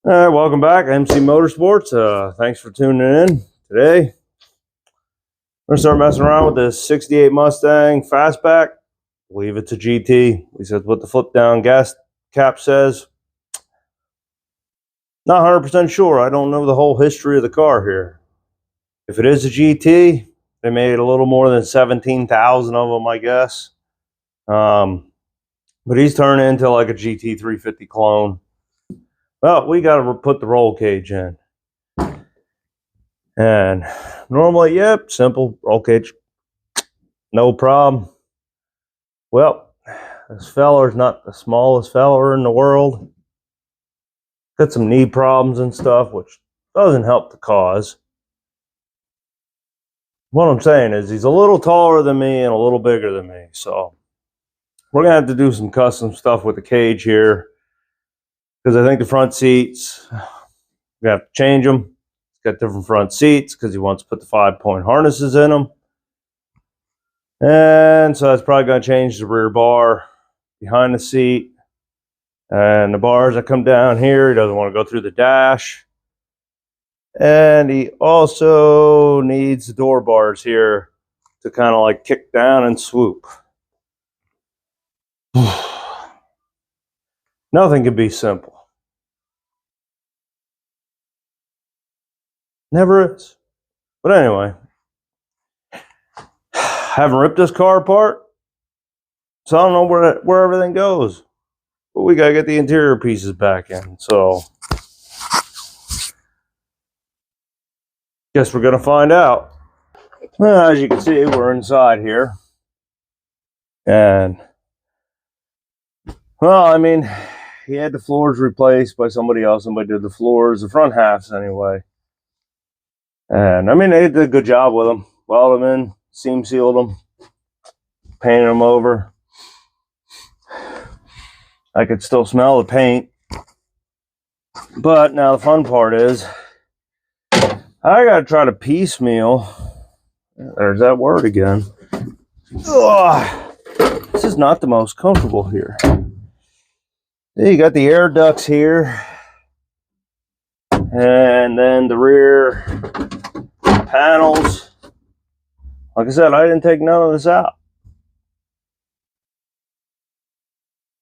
All right, welcome back, MC Motorsports. Thanks for tuning in today. We're gonna start messing around with this '68 Mustang fastback. Believe it's a GT. At least that's what the flip down gas cap says. Not 100% sure. I don't know the whole history of the car here. If it is a GT, they made a little more than 17,000 of them, I guess. But he's turned into like a GT 350 clone. Well, we got to put the roll cage in. And normally, yep, simple roll cage, no problem. Well, this feller's not the smallest feller in the world. Got some knee problems and stuff, which doesn't help the cause. What I'm saying is he's a little taller than me and a little bigger than me. So we're going to have to do some custom stuff with the cage here. Because I think the front seats, we have to change them. He's got different front seats because he wants to put the 5-point harnesses in them. And so that's probably going to change the rear bar behind the seat. And the bars that come down here, he doesn't want to go through the dash. And he also needs the door bars here to kind of like kick down and swoop. Nothing can be simple. Never is. But anyway, haven't ripped this car apart, so I don't know where everything goes. But we gotta get the interior pieces back in. So guess we're gonna find out. Well, as you can see, we're inside here, and well, I mean, he had the floors replaced by somebody else. Somebody did the floors, the front halves anyway. And I mean, they did a good job with them. Welded them in, seam sealed them, painted them over. I could still smell the paint. But now the fun part is, I gotta try to piecemeal. There's that word again. Ugh, this is not the most comfortable here. You got the air ducts here. And then the rear panels. Like I said, I didn't take none of this out.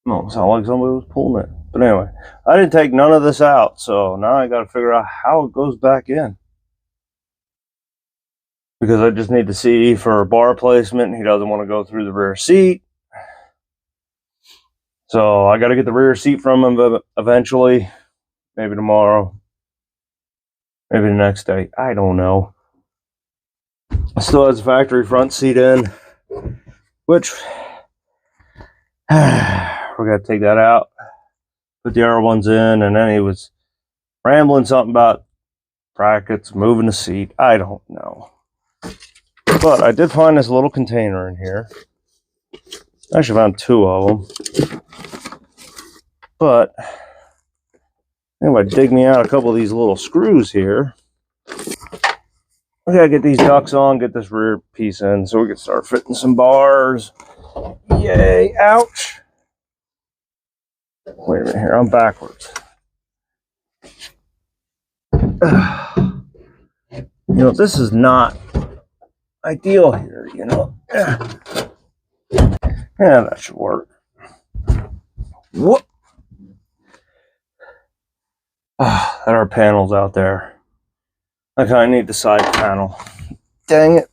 No, it sounded like somebody was pulling it. But anyway, I didn't take none of this out. So now I got to figure out how it goes back in. Because I just need to see for bar placement. He doesn't want to go through the rear seat. So I got to get the rear seat from him eventually. Maybe tomorrow. Maybe the next day. I don't know. Still has a factory front seat in, which we're going to take that out, put the other ones in, and then he was rambling something about brackets, moving the seat. I don't know. But I did find this little container in here. I actually found 2 of them. But anyway, dig me out a couple of these little screws here. We gotta get these ducts on, get this rear piece in so we can start fitting some bars. Yay, ouch. Wait a minute here, I'm backwards. You know, this is not ideal here, you know. Yeah, that should work. Whoop. There are panels out there. I kind of need the side panel. Dang it.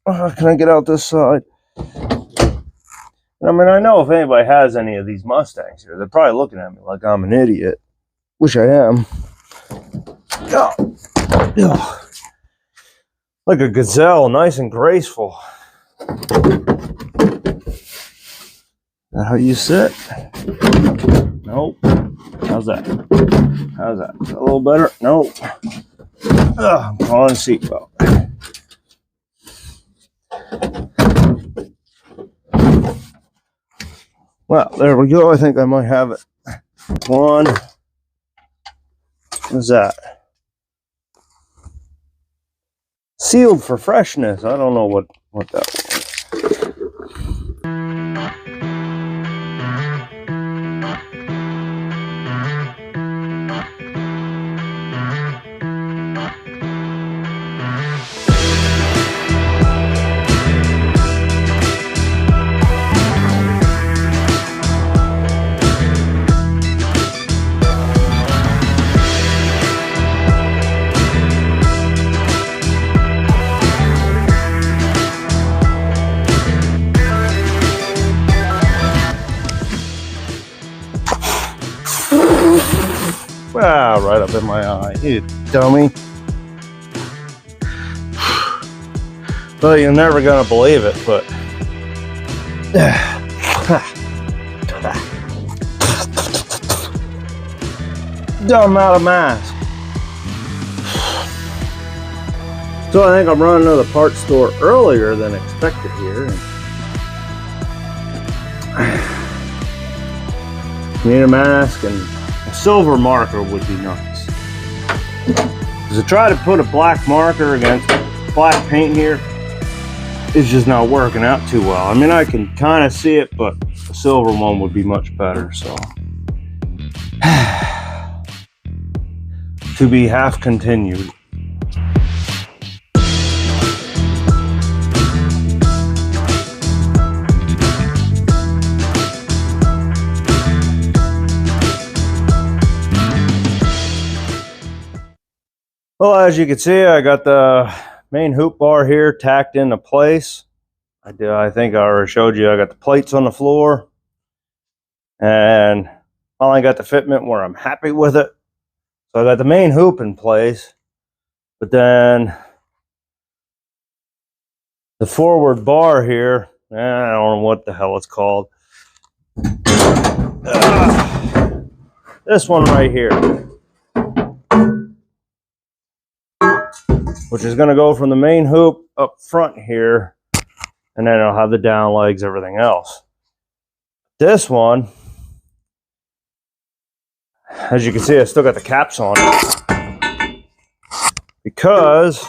Can I get out this side? I mean, I know if anybody has any of these Mustangs here, they're probably looking at me like I'm an idiot. Which I am. Like a gazelle, nice and graceful. Is that how you sit? Nope. How's that? How's that? Is that a little better? Nope. I'm calling a seatbelt. Well, there we go. I think I might have it. One. What's that? Sealed for freshness. I don't know what that was. Ah, right up in my eye, you dummy. Well, you're never gonna believe it, but I'm out of mask. So I think I'm running to the parts store earlier than expected here. Need a mask, and a silver marker would be nice. Because to try to put a black marker against black paint here, it's just not working out too well. I mean, I can kind of see it, but a silver one would be much better, so. To be half continued. Well, as you can see, I got the main hoop bar here tacked into place. I think I already showed you I got the plates on the floor, and finally got the fitment where I'm happy with it. So I got the main hoop in place, but then the forward bar here, I don't know what the hell it's called. This one right here, which is going to go from the main hoop up front here, and then I'll have the down legs, everything else. This one, as you can see, I still got the caps on it because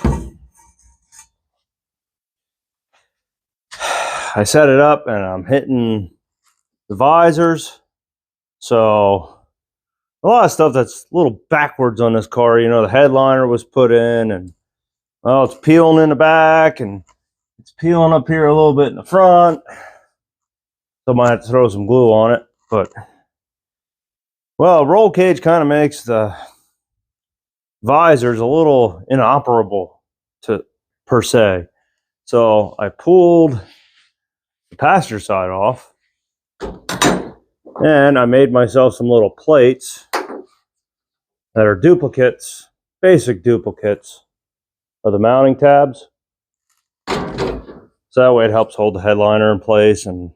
I set it up and I'm hitting the visors. So a lot of stuff that's a little backwards on this car. You know, the headliner was put in, and well, it's peeling in the back and it's peeling up here a little bit in the front. So I might have to throw some glue on it, but well, roll cage kind of makes the visors a little inoperable per se. So I pulled the passenger side off, and I made myself some little plates that are duplicates, basic duplicates of the mounting tabs. So that way it helps hold the headliner in place, and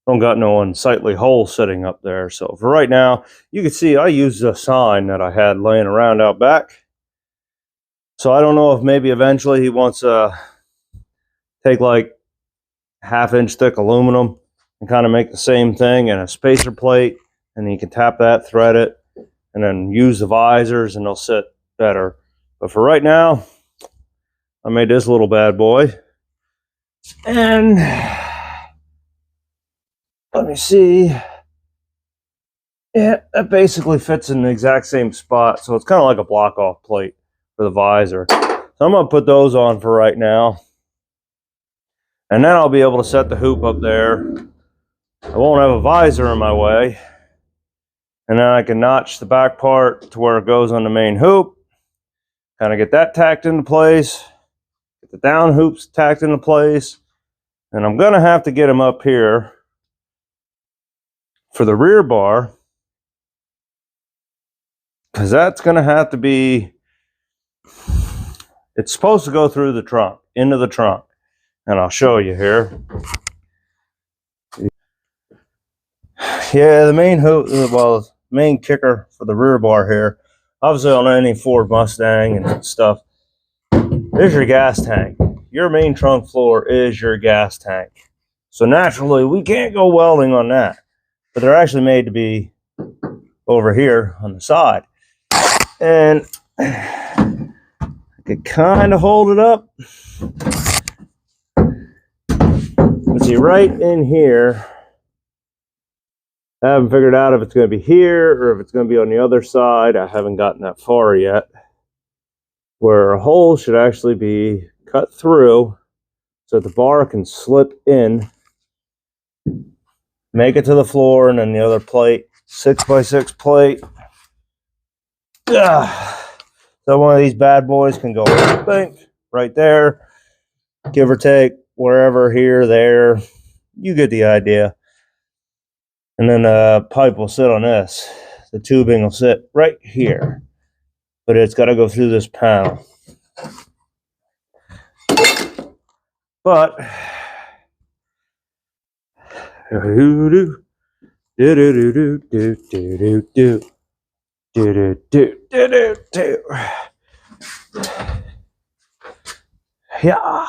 don't got no unsightly hole sitting up there. So for right now, you can see I used a sign that I had laying around out back. So I don't know if maybe eventually he wants to take like 1/2 inch thick aluminum and kind of make the same thing in a spacer plate, and then you can tap that, thread it, and then use the visors and they'll sit better. But for right now, I made this little bad boy. And let me see. Yeah, that basically fits in the exact same spot. So it's kind of like a block off plate for the visor. So I'm going to put those on for right now. And then I'll be able to set the hoop up there. I won't have a visor in my way. And then I can notch the back part to where it goes on the main hoop. Kind of get that tacked into place. Get the down hoops tacked into place. And I'm going to have to get them up here for the rear bar, because that's going to have to be, it's supposed to go through the trunk, into the trunk. And I'll show you here. Yeah, the main hoop, well, main kicker for the rear bar here, obviously on any Ford Mustang and stuff, is your gas tank. Your main trunk floor is your gas tank. So naturally, we can't go welding on that. But they're actually made to be over here on the side. And I could kind of hold it up. Let's see, right in here, I haven't figured out if it's going to be here or if it's going to be on the other side. I haven't gotten that far yet. Where a hole should actually be cut through so the bar can slip in, make it to the floor, and then the other plate, 6x6 plate. So one of these bad boys can go bink, right there, give or take, wherever, here, there. You get the idea. And then the pipe will sit on this. the tubing will sit right here, but it's got to go through this panel. But yeah.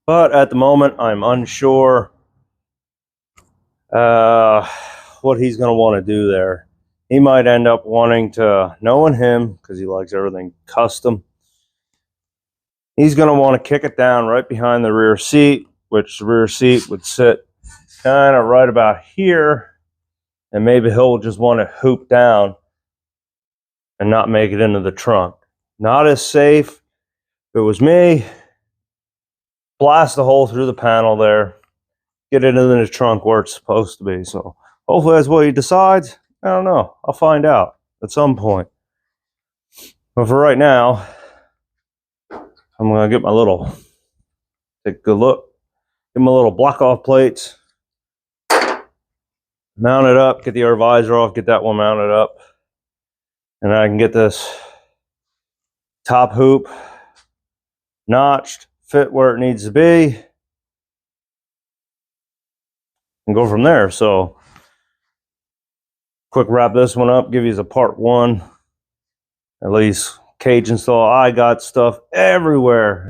But at the moment, I'm unsure what he's going to want to do there. He might end up wanting to, knowing him, because he likes everything custom, he's going to want to kick it down right behind the rear seat, which the rear seat would sit kind of right about here, and maybe he'll just want to hoop down and not make it into the trunk. Not as safe. If it was me, blast a hole through the panel there, get it into the trunk where it's supposed to be. So hopefully that's what he decides. I don't know. I'll find out at some point. But for right now, I'm going to get my little, take a good look, get my little block off plates, mount it up, get the air visor off, get that one mounted up, and I can get this top hoop notched, fit where it needs to be, and go from there. So quick wrap this one up, give you the part one, at least cage install. I got stuff everywhere.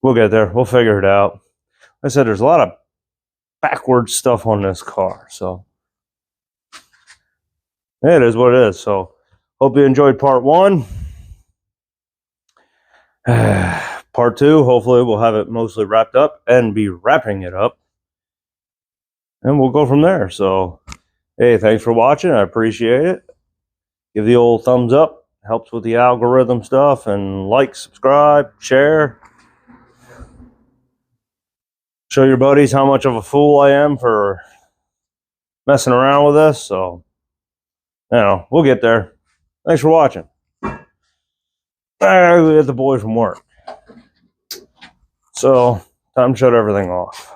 We'll get there. We'll figure it out. Like I said, there's a lot of backwards stuff on this car, so it is what it is. So hope you enjoyed part one. Part two, hopefully we'll have it mostly wrapped up and be wrapping it up, and we'll go from there. So hey, thanks for watching. I appreciate it. Give the old thumbs up, helps with the algorithm stuff, and like, subscribe, share. Show your buddies how much of a fool I am for messing around with this. So, you know, we'll get there. Thanks for watching. I get the boy from work. So, time to shut everything off.